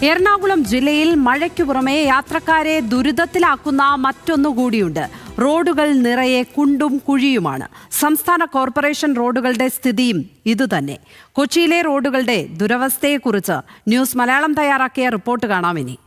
എറണാകുളം ജില്ലയിൽ മഴയ്ക്കു പുറമെ യാത്രക്കാരെ ദുരിതത്തിലാക്കുന്ന മറ്റൊന്നുകൂടിയുണ്ട്. റോഡുകൾ നിറയെ കുണ്ടും കുഴിയുമാണ്. സംസ്ഥാന കോർപ്പറേഷൻ റോഡുകളുടെ സ്ഥിതിയും ഇതുതന്നെ. കൊച്ചിയിലെ റോഡുകളുടെ ദുരവസ്ഥയെക്കുറിച്ച് ന്യൂസ് മലയാളം തയ്യാറാക്കിയ റിപ്പോർട്ട് കാണാം ഇനി.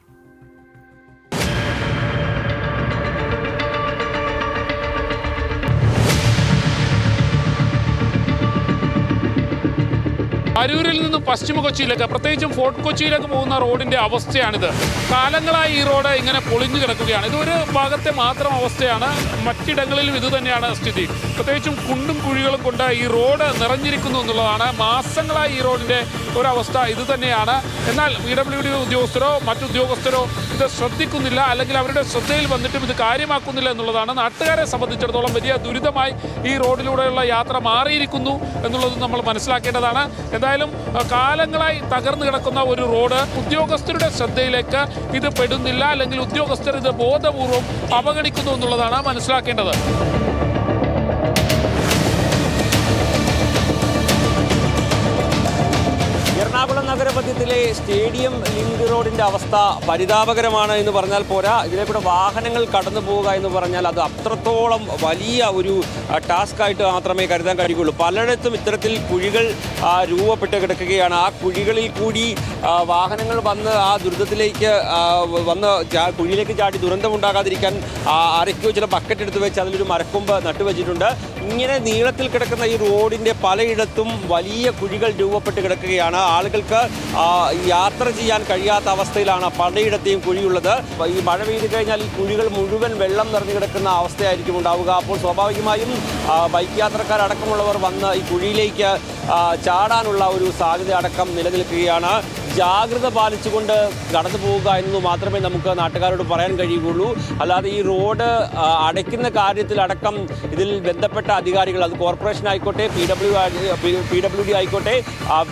അരൂരിൽ നിന്നും പശ്ചിമ കൊച്ചിയിലേക്ക്, പ്രത്യേകിച്ചും ഫോർട്ട് കൊച്ചിയിലേക്ക് പോകുന്ന റോഡിന്റെ അവസ്ഥയാണിത്. കാലങ്ങളായി ഈ റോഡ് ഇങ്ങനെ പൊളിഞ്ഞു കിടക്കുകയാണ്. ഇതൊരു ഭാഗത്തെ മാത്രം അവസ്ഥയാണ്, മറ്റിടങ്ങളിലും ഇതുതന്നെയാണ് സ്ഥിതി. പ്രത്യേകിച്ചും കുണ്ടും കുഴികളും കൊണ്ട് ഈ റോഡ് നിറഞ്ഞിരിക്കുന്നു എന്നുള്ളതാണ്. മാസങ്ങളായി ഈ റോഡിന്റെ ഒരവസ്ഥ ഇതുതന്നെയാണ്. എന്നാൽ PWD ഉദ്യോഗസ്ഥരോ മറ്റുദ്യോഗസ്ഥരോ ഇത് ശ്രദ്ധിക്കുന്നില്ല, അല്ലെങ്കിൽ അവരുടെ ശ്രദ്ധയിൽ വന്നിട്ടും ഇത് കാര്യമാക്കുന്നില്ല എന്നുള്ളതാണ്. നാട്ടുകാരെ സംബന്ധിച്ചിടത്തോളം വലിയ ദുരിതമായി ഈ റോഡിലൂടെയുള്ള യാത്ര മാറിയിരിക്കുന്നു എന്നുള്ളത് നമ്മൾ മനസ്സിലാക്കേണ്ടതാണ്. എന്തായാലും കാലങ്ങളായി തകർന്നു കിടക്കുന്ന ഒരു റോഡ് ഉദ്യോഗസ്ഥരുടെ ശ്രദ്ധയിലേക്ക് ഇത് പെടുന്നില്ല, അല്ലെങ്കിൽ ഉദ്യോഗസ്ഥർ ഇത് ബോധപൂർവം അവഗണിക്കുന്നു എന്നുള്ളതാണ് മനസ്സിലാക്കേണ്ടത്. എറണാകുളം നഗരമധ്യത്തിലെ സ്റ്റേഡിയം ലിങ്ക് റോഡിൻ്റെ അവസ്ഥ പരിതാപകരമാണ് എന്ന് പറഞ്ഞാൽ പോരാ. ഇതിലേക്കൂടെ വാഹനങ്ങൾ കടന്നു പോവുക എന്ന് പറഞ്ഞാൽ അത് അത്രത്തോളം വലിയ ഒരു ടാസ്ക് ആയിട്ട് മാത്രമേ കരുതാൻ കഴിയുള്ളൂ. പലയിടത്തും ഇത്തരത്തിൽ കുഴികൾ രൂപപ്പെട്ട് കിടക്കുകയാണ്. ആ കുഴികളിൽ കൂടി വാഹനങ്ങൾ വന്ന് ആ ദുരിതത്തിലേക്ക് വന്ന് കുഴിയിലേക്ക് ചാടി ദുരന്തമുണ്ടാകാതിരിക്കാൻ ആരൊക്കെയോ ചില ബക്കറ്റ് എടുത്ത് വെച്ച് അതിലൊരു മരക്കൊമ്പ് നട്ടുവെച്ചിട്ടുണ്ട്. ഇങ്ങനെ നീളത്തിൽ കിടക്കുന്ന ഈ റോഡിൻ്റെ പലയിടത്തും വലിയ കുഴികൾ രൂപപ്പെട്ട് കിടക്കുകയാണ്. ആളുകൾക്ക് യാത്ര ചെയ്യാൻ കഴിയാത്ത അവസ്ഥയിലാണ് പലയിടത്തെയും കുഴിയുള്ളത്. ഈ മഴ പെയ്ത് കഴിഞ്ഞാൽ ഈ കുഴികൾ മുഴുവൻ വെള്ളം നിറഞ്ഞു കിടക്കുന്ന അവസ്ഥയായിരിക്കും ഉണ്ടാവുക. അപ്പോൾ സ്വാഭാവികമായും ബൈക്ക് യാത്രക്കാരടക്കമുള്ളവർ വന്ന് ഈ കുഴിയിലേക്ക് ചാടാനുള്ള ഒരു സാധ്യത അടക്കം നിലനിൽക്കുകയാണ്. ജാഗ്രത പാലിച്ചുകൊണ്ട് കടന്നു പോവുക എന്ന് മാത്രമേ നമുക്ക് നാട്ടുകാരോട് പറയാൻ കഴിയുകയുള്ളൂ. അല്ലാതെ ഈ റോഡ് അടയ്ക്കുന്ന കാര്യത്തിലടക്കം ഇതിൽ ബന്ധപ്പെട്ട അധികാരികൾ, അത് കോർപ്പറേഷൻ ആയിക്കോട്ടെ PWD ആയിക്കോട്ടെ,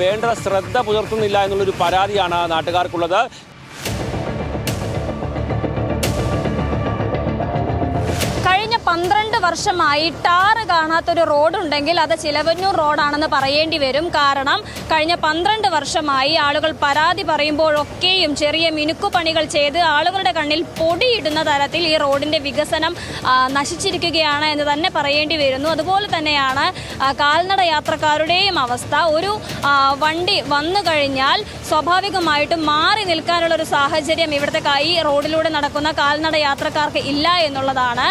വേണ്ട ശ്രദ്ധ പുലർത്തുന്നില്ല എന്നുള്ളൊരു പരാതിയാണ് നാട്ടുകാർക്കുള്ളത്. കഴിഞ്ഞ 12 വർഷമായി ടാറ് കാണാത്തൊരു റോഡുണ്ടെങ്കിൽ അത് ചിലവന്നൂർ റോഡാണെന്ന് പറയേണ്ടി വരും. കാരണം കഴിഞ്ഞ 12 വർഷമായി ആളുകൾ പരാതി പറയുമ്പോഴൊക്കെയും ചെറിയ മിനുക്കുപണികൾ ചെയ്ത് ആളുകളുടെ കണ്ണിൽ പൊടിയിടുന്ന തരത്തിൽ ഈ റോഡിന്റെ വികസനം നശിച്ചിരിക്കുകയാണ് എന്ന് തന്നെ പറയേണ്ടി വരുന്നു. അതുപോലെ തന്നെയാണ് കാൽനട യാത്രക്കാരുടെയും അവസ്ഥ. ഒരു വണ്ടി വന്നു കഴിഞ്ഞാൽ സ്വാഭാവികമായിട്ടും മാറി നിൽക്കാനുള്ള ഒരു സാഹചര്യം ഇവിടുത്തെ ഈ റോഡിലൂടെ നടക്കുന്ന കാൽനട യാത്രക്കാർക്ക് ഇല്ല എന്നുള്ളതാണ്.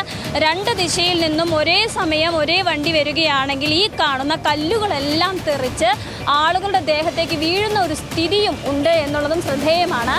രണ്ട് ദിശയിൽ നിന്നും ഒരേ സമയം ഒരേ വണ്ടി വരികയാണെങ്കിൽ ഈ കാണുന്ന കല്ലുകളെല്ലാം തെറിച്ച് ആളുകളുടെ ദേഹത്തേക്ക് വീഴുന്ന ഒരു സ്ഥിതിയും ഉണ്ട് എന്നുള്ളതും ശ്രദ്ധേയമാണ്.